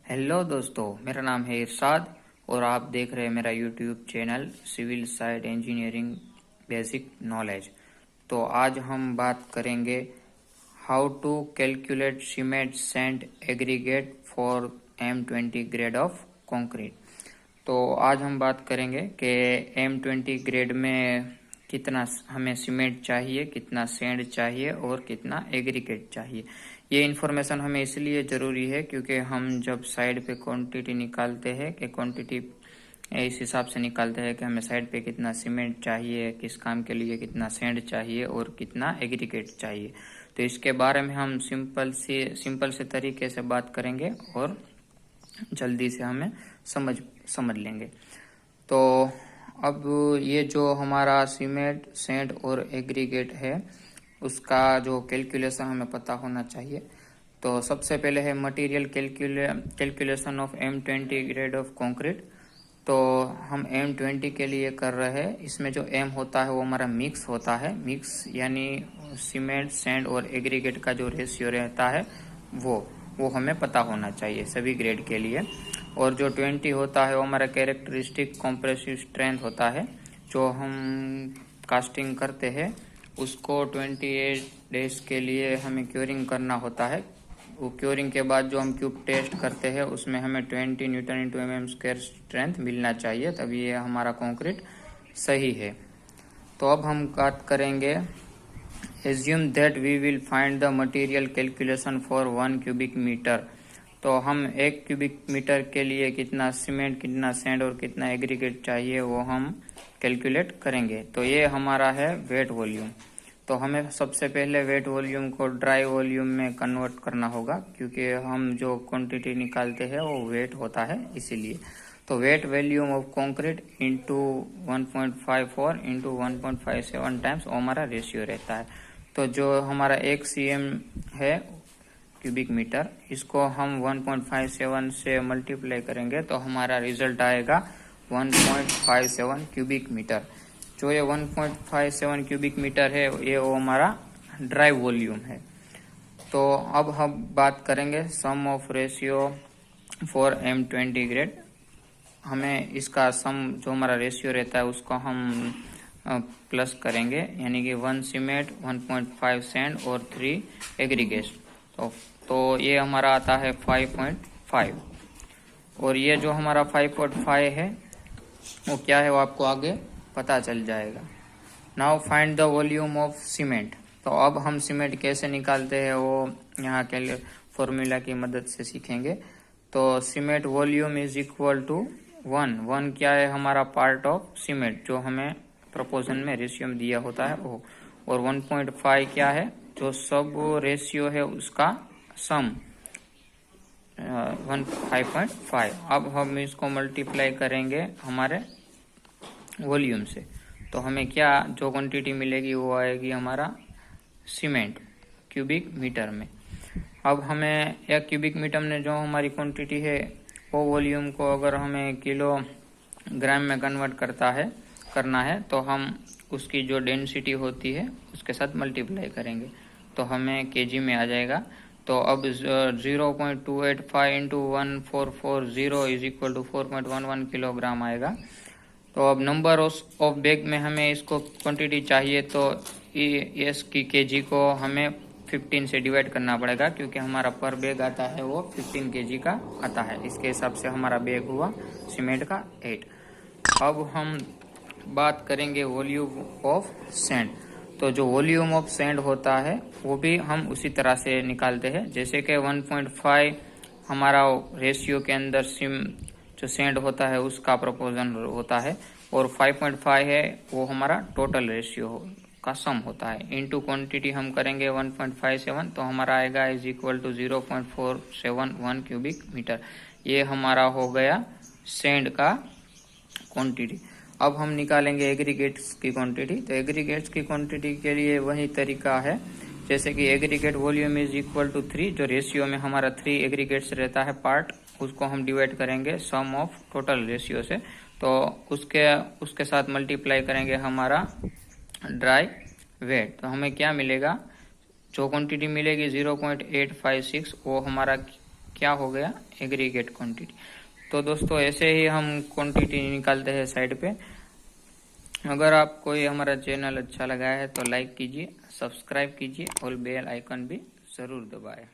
Hello दोस्तों, मेरा नाम है इरशाद और आप देख रहे हैं मेरा YouTube channel civil side engineering basic knowledge. तो आज हम बात करेंगे how to calculate cement sand aggregate for M20 grade of concrete. तो आज हम बात करेंगे कि M20 ग्रेड में कितना हमें सीमेंट चाहिए, कितना सैंड चाहिए और कितना एग्रीगेट चाहिए। ये इन्फॉर्मेशन हमें इसलिए ज़रूरी है क्योंकि हम जब साइड पे क्वांटिटी निकालते हैं कि क्वांटिटी इस हिसाब से निकालते हैं कि हमें साइड पे कितना सीमेंट चाहिए, किस काम के लिए कितना सैंड चाहिए और कितना एग्रीगेट चाहिए। तो इसके बारे में हम सिंपल से तरीके से बात करेंगे और जल्दी से हमें समझ लेंगे। तो अब ये जो हमारा सीमेंट सैंड और एग्रीगेट है उसका जो कैलकुलेशन हमें पता होना चाहिए। तो सबसे पहले है material calculation of M20 grade of concrete. तो हम M20 के लिए कर रहे हैं। इसमें जो M होता है वो हमारा मिक्स होता है, मिक्स यानी सीमेंट सैंड और एग्रीगेट का जो रेशियो रहता है वो हमें पता होना चाहिए सभी ग्रेड के लिए। और जो 20 होता है वो हमारा कैरेक्टरिस्टिक कॉम्प्रेसिव स्ट्रेंथ होता है। जो हम कास्टिंग करते हैं उसको 28 डेज के लिए हमें क्योरिंग करना होता है। वो क्योरिंग के बाद जो हम क्यूब टेस्ट करते हैं उसमें हमें 20 न्यूटन इंटू mm² स्ट्रेंथ मिलना चाहिए, तभी ये हमारा कंक्रीट सही है। तो अब हम बात करेंगे assume that we will find the material calculation for 1 cubic metre. तो हम 1 क्यूबिक मीटर के लिए कितना सीमेंट, कितना सैंड और कितना एग्रीगेट चाहिए वो हम कैलकुलेट करेंगे। तो ये हमारा है वेट वॉल्यूम। तो हमें सबसे पहले वेट वॉल्यूम को ड्राई वॉल्यूम में कन्वर्ट करना होगा क्योंकि हम जो क्वांटिटी निकालते हैं वो वेट होता है इसीलिए। तो wait volume of concrete into 1.54 into 1.57 times हमारा रेशियो रहता है। तो जो हमारा 1 cm है क्यूबिक मीटर, इसको हम 1.57 से मल्टीप्लाई करेंगे तो हमारा रिजल्ट आएगा 1.57 क्यूबिक मीटर। जो ये 1.57 क्यूबिक मीटर है ये वो हमारा ड्राई वॉल्यूम है। तो अब हम बात करेंगे sum of ratio for M20 grade. हमें इसका सम जो हमारा रेशियो रहता है उसको हम प्लस करेंगे, यानी कि 1 सीमेंट, 1.5 सैंड और 3 एग्रीगेट। तो ये हमारा आता है 5.5। और ये जो हमारा 5.5 है वो क्या है वो आपको आगे पता चल जाएगा। Now find the volume of cement. तो अब हम सीमेंट कैसे निकालते हैं वो यहाँ के फॉर्मूला की मदद से सीखेंगे। तो cement volume is equal to 1 क्या है हमारा पार्ट ऑफ सीमेंट जो हमें प्रोपोर्शन में रेशियो में दिया होता है वो, और 1.5 क्या है जो सब रेशियो है उसका सम 5.5। अब हम इसको मल्टीप्लाई करेंगे हमारे वॉल्यूम से। तो हमें क्या जो क्वांटिटी मिलेगी वो आएगी हमारा सीमेंट क्यूबिक मीटर में। अब हमें 1 क्यूबिक मीटर में जो हमारी क्वांटिटी है वो वॉल्यूम को अगर हमें किलोग्राम में कन्वर्ट करना है तो हम उसकी जो डेंसिटी होती है उसके साथ मल्टीप्लाई करेंगे तो हमें केजी में आ जाएगा। तो अब 0.285 into 1440 is equal to 4.11 kilogram आएगा। तो अब नंबर ऑफ बैग में हमें इसको क्वांटिटी चाहिए तो एस की केजी को हमें 15 से डिवाइड करना पड़ेगा क्योंकि हमारा पर बैग आता है वो 15 केजी का आता है। इसके हिसाब से हमारा बैग हुआ सीमेंट का 8। अब हम बात करेंगे वॉल्यूम ऑफ सैंड। तो जो वॉल्यूम ऑफ सैंड होता है वो भी हम उसी तरह से निकालते हैं जैसे कि 1.5 हमारा रेशियो के अंदर जो सैंड होता है उसका प्रोपोर्शन होता है और 5.5 है वो हमारा टोटल रेशियो का सम होता है। इनटू क्वांटिटी हम करेंगे 1.57 तो हमारा आएगा is equal to 0.471 cubic metre. ये हमारा हो गया सैंड का क्वांटिटी। अब हम निकालेंगे एग्रीगेट्स की क्वांटिटी। तो एग्रीगेट्स की क्वांटिटी के लिए वही तरीका है जैसे कि aggregate volume is equal to 3, जो रेशियो में हमारा 3 एग्रीगेट्स रहता है पार्ट, उसको हम डिवाइड करेंगे सम ऑफ टोटल रेशियो से। तो उसके साथ मल्टीप्लाई करेंगे हमारा ड्राई वेट। तो हमें क्या मिलेगा, जो क्वांटिटी मिलेगी 0.856 वो हमारा क्या हो गया, एग्रीगेट क्वांटिटी। तो दोस्तों ऐसे ही हम क्वांटिटी निकालते हैं साइड पे। अगर आप कोई हमारा चैनल अच्छा लगा है तो लाइक कीजिए, सब्सक्राइब कीजिए और बेल आइकन भी जरूर दबाएं।